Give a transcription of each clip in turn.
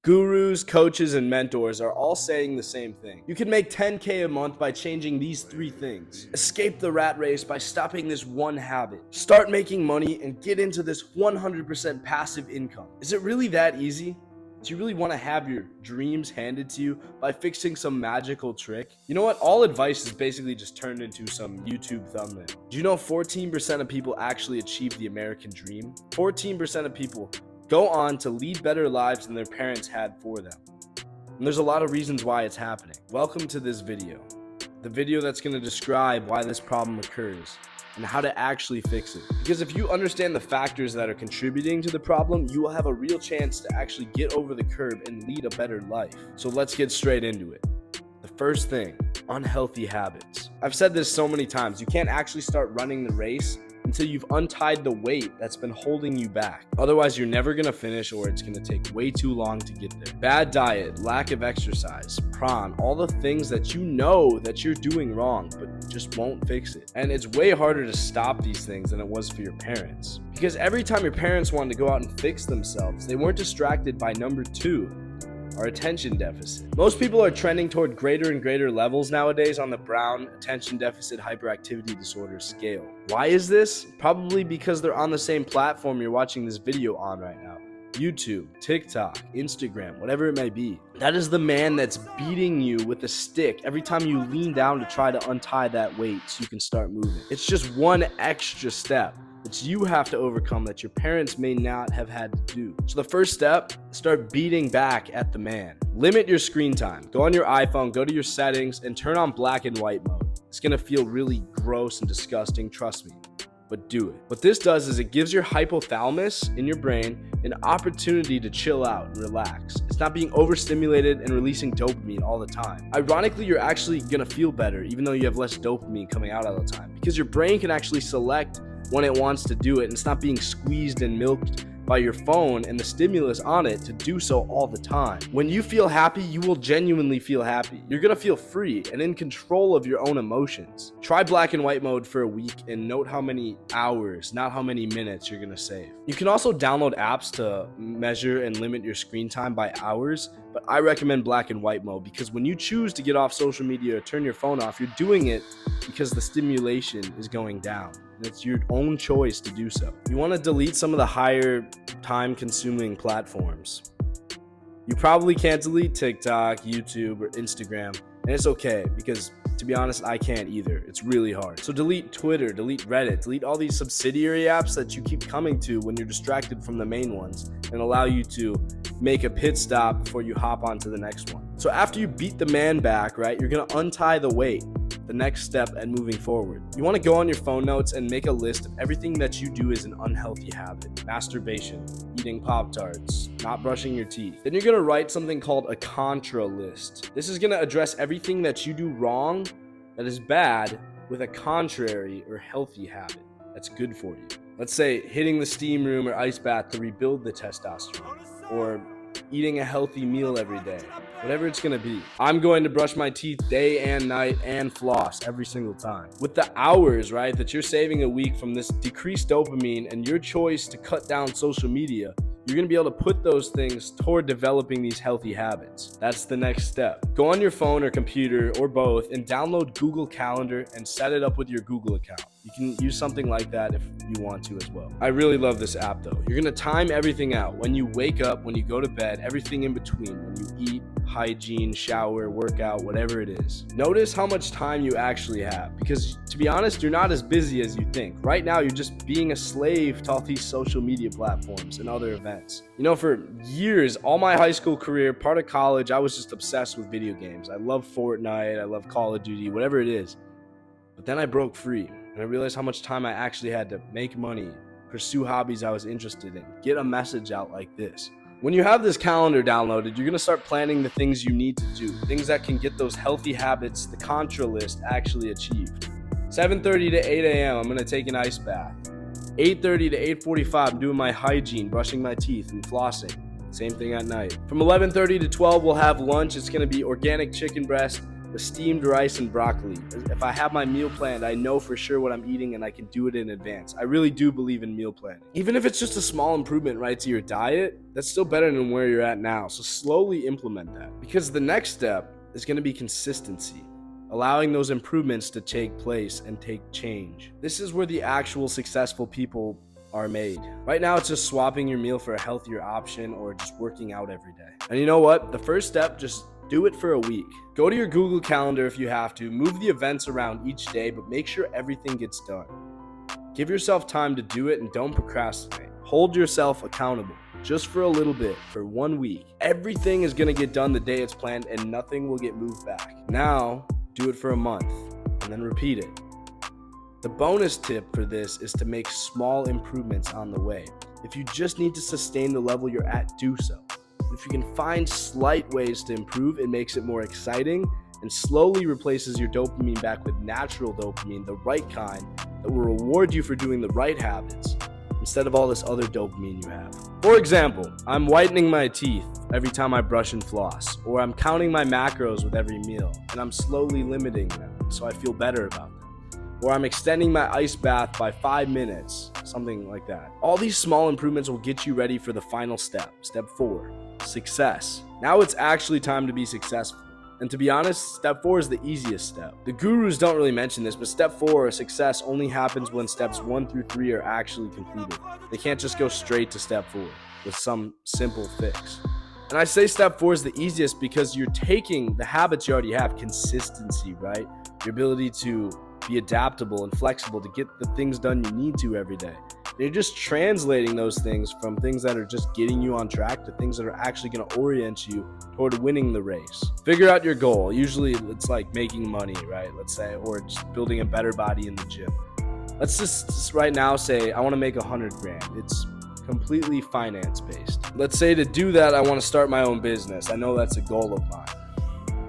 Gurus, coaches, and mentors are all saying the same thing. You can make 10K a month by changing these 3 things. Escape the rat race by stopping this one habit. Start making money and get into this 100% passive income. Is it really that easy? Do you really want to have your dreams handed to you by fixing some magical trick? You know what? All advice is basically just turned into some YouTube thumbnail. Do you know 14% of people actually achieve the American dream? 14% of people go on to lead better lives than their parents had for them. And there's a lot of reasons why it's happening. Welcome to this video. The video that's going to describe why this problem occurs and how to actually fix it. Because if you understand the factors that are contributing to the problem, you will have a real chance to actually get over the curb and lead a better life. So let's get straight into it. The first thing, unhealthy habits. I've said this so many times, you can't actually start running the race until you've untied the weight that's been holding you back. Otherwise, you're never gonna finish, or it's gonna take way too long to get there. Bad diet, lack of exercise, prawn, all the things that you know that you're doing wrong, but just won't fix it. And it's way harder to stop these things than it was for your parents. Because every time your parents wanted to go out and fix themselves, they weren't distracted by number 2, our attention deficit. Most people are trending toward greater and greater levels nowadays on the Brown attention deficit hyperactivity disorder scale. Why is this? Probably because they're on the same platform you're watching this video on right now. YouTube, TikTok, Instagram, whatever it may be. That is the man that's beating you with a stick every time you lean down to try to untie that weight so you can start moving. It's just one extra step that you have to overcome that your parents may not have had to do. So the first step, start beating back at the man. Limit your screen time. Go on your iPhone, go to your settings, and turn on black and white mode. It's gonna feel really gross and disgusting, trust me, but do it. What this does is it gives your hypothalamus in your brain an opportunity to chill out and relax. It's not being overstimulated and releasing dopamine all the time. Ironically, you're actually gonna feel better even though you have less dopamine coming out all the time, because your brain can actually select when it wants to do it, and it's not being squeezed and milked by your phone and the stimulus on it to do so all the time. When you feel happy, you will genuinely feel happy. You're gonna feel free and in control of your own emotions. Try black and white mode for a week and note how many hours, not how many minutes, you're gonna save. You can also download apps to measure and limit your screen time by hours, but I recommend black and white mode because when you choose to get off social media or turn your phone off, you're doing it because the stimulation is going down. It's your own choice to do so. You want to delete some of the higher time-consuming platforms. You probably can't delete TikTok, YouTube, or Instagram, and it's okay because, to be honest, I can't either. It's really hard. So delete Twitter, delete Reddit, delete all these subsidiary apps that you keep coming to when you're distracted from the main ones, and allow you to make a pit stop before you hop onto the next one. So after you beat the man back, right, you're gonna untie the weight. The next step and moving forward. You want to go on your phone notes and make a list of everything that you do is an unhealthy habit. Masturbation, eating Pop-Tarts, not brushing your teeth. Then you're going to write something called a contra list. This is going to address everything that you do wrong that is bad with a contrary or healthy habit that's good for you. Let's say hitting the steam room or ice bath to rebuild the testosterone, or eating a healthy meal every day. Whatever it's gonna be. I'm going to brush my teeth day and night and floss every single time. With the hours, right, that you're saving a week from this decreased dopamine and your choice to cut down social media, you're gonna be able to put those things toward developing these healthy habits. That's the next step. Go on your phone or computer or both and download Google Calendar and set it up with your Google account. You can use something like that if you want to as well. I really love this app though. You're gonna time everything out. When you wake up, when you go to bed, everything in between, when you eat, hygiene, shower, workout, whatever it is. Notice how much time you actually have, because to be honest, you're not as busy as you think. Right now, you're just being a slave to all these social media platforms and other events. You know, for years, all my high school career, part of college, I was just obsessed with video games. I love Fortnite, I love Call of Duty, whatever it is. But then I broke free and I realized how much time I actually had to make money, pursue hobbies I was interested in, get a message out like this. When you have this calendar downloaded, you're gonna start planning the things you need to do, things that can get those healthy habits, the contra list, actually achieved. 7:30 to 8 a.m., I'm gonna take an ice bath. 8:30 to 8:45, I'm doing my hygiene, brushing my teeth and flossing. Same thing at night. From 11:30 to 12, we'll have lunch. It's gonna be organic chicken breast, with steamed rice and broccoli. If I have my meal planned, I know for sure what I'm eating and I can do it in advance. I really do believe in meal planning. Even if it's just a small improvement, right, to your diet, that's still better than where you're at now. So slowly implement that, because the next step is going to be consistency. Allowing those improvements to take place and take change. This is where the actual successful people are made. Right now, it's just swapping your meal for a healthier option or just working out every day. And you know what? The first step, just do it for a week. Go to your Google Calendar if you have to. Move the events around each day, but make sure everything gets done. Give yourself time to do it and don't procrastinate. Hold yourself accountable. Just for a little bit, for 1 week. Everything is gonna get done the day it's planned and nothing will get moved back. Now, do it for a month and then repeat it. The bonus tip for this is to make small improvements on the way. If you just need to sustain the level you're at, do so. If you can find slight ways to improve, it makes it more exciting and slowly replaces your dopamine back with natural dopamine, the right kind that will reward you for doing the right habits instead of all this other dopamine you have. For example, I'm whitening my teeth every time I brush and floss, or I'm counting my macros with every meal, and I'm slowly limiting them so I feel better about them. Or I'm extending my ice bath by 5 minutes, something like that. All these small improvements will get you ready for the final step, step 4, success. Now it's actually time to be successful. And to be honest, step 4 is the easiest step. The gurus don't really mention this, but step 4, success, only happens when steps 1 through 3 are actually completed. They can't just go straight to step 4 with some simple fix. And I say step 4 is the easiest because you're taking the habits you already have, consistency, right? Your ability to be adaptable and flexible to get the things done you need to every day. You're just translating those things from things that are just getting you on track to things that are actually going to orient you toward winning the race. Figure out your goal. Usually it's like making money, right? Let's say, or just building a better body in the gym. Let's just right now say I want to make 100 grand. It's completely finance based. Let's say to do that, I want to start my own business. I know that's a goal of mine.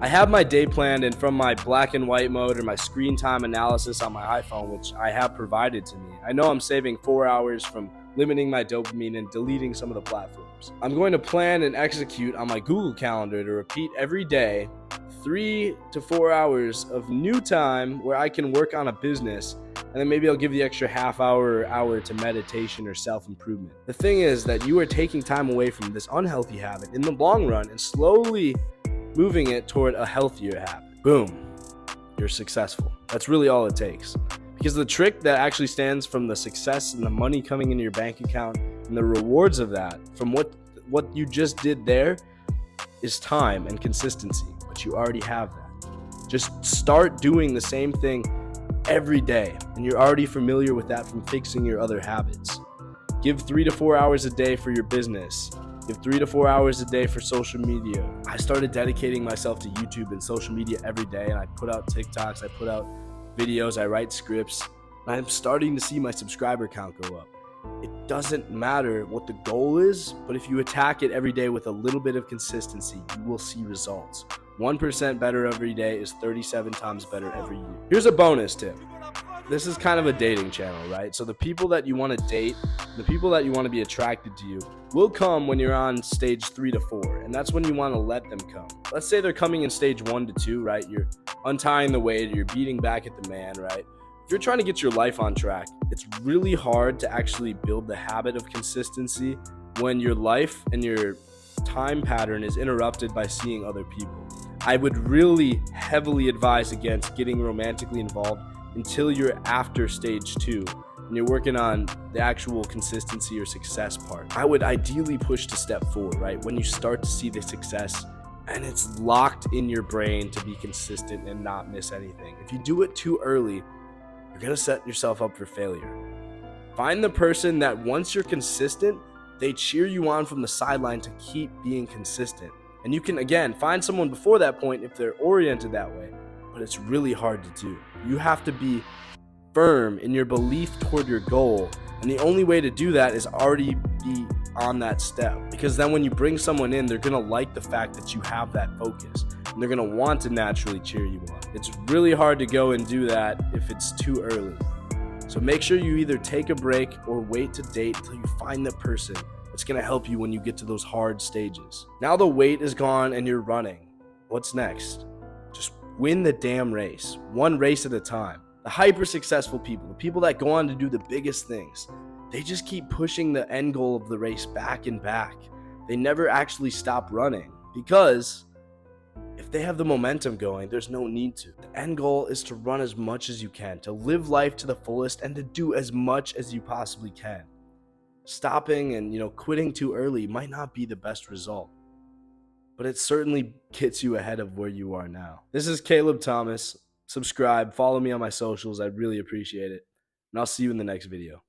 I have my day planned, and from my black and white mode or my screen time analysis on my iPhone, which I have provided to me, I know I'm saving 4 hours from limiting my dopamine and deleting some of the platforms. I'm going to plan and execute on my Google Calendar to repeat every day 3 to 4 hours of new time where I can work on a business, and then maybe I'll give the extra half hour or hour to meditation or self-improvement. The thing is that you are taking time away from this unhealthy habit in the long run and slowly moving it toward a healthier habit. Boom, you're successful. That's really all it takes. Because the trick that actually stands from the success and the money coming into your bank account and the rewards of that from what you just did there is time and consistency, but you already have that. Just start doing the same thing every day, and you're already familiar with that from fixing your other habits. Give 3 to 4 hours a day for your business. Give 3 to 4 hours a day for social media. I started dedicating myself to YouTube and social media every day, and I put out TikToks, I put out videos, I write scripts, and I'm starting to see my subscriber count go up. It doesn't matter what the goal is, but if you attack it every day with a little bit of consistency, you will see results. 1% better every day is 37 times better every year. Here's a bonus tip. This is kind of a dating channel, right? So the people that you want to date, the people that you want to be attracted to you will come when you're on stage 3 to 4, and that's when you want to let them come. Let's say they're coming in stage 1 to 2, right? You're untying the weight, you're beating back at the man, right? If you're trying to get your life on track, it's really hard to actually build the habit of consistency when your life and your time pattern is interrupted by seeing other people. I would really heavily advise against getting romantically involved until you're after stage 2 and you're working on the actual consistency or success part. I would ideally push to step 4, right? When you start to see the success and it's locked in your brain to be consistent and not miss anything. If you do it too early, you're gonna set yourself up for failure. Find the person that once you're consistent, they cheer you on from the sideline to keep being consistent. And you can, again, find someone before that point if they're oriented that way, but it's really hard to do. You have to be firm in your belief toward your goal, and the only way to do that is already be on that step, because then when you bring someone in, they're gonna like the fact that you have that focus, and they're gonna want to naturally cheer you on. It's really hard to go and do that if it's too early. So make sure you either take a break or wait to date until you find the person that's gonna help you when you get to those hard stages. Now the weight is gone and you're running. What's next? Just Win the damn race, one race at a time. The hyper successful people, the people that go on to do the biggest things, they just keep pushing the end goal of the race back and back. They never actually stop running because if they have the momentum going, there's no need to. The end goal is to run as much as you can, to live life to the fullest, and to do as much as you possibly can. Stopping and, quitting too early might not be the best result, but it certainly gets you ahead of where you are now. This is Caleb Thomas. Subscribe, follow me on my socials. I'd really appreciate it. And I'll see you in the next video.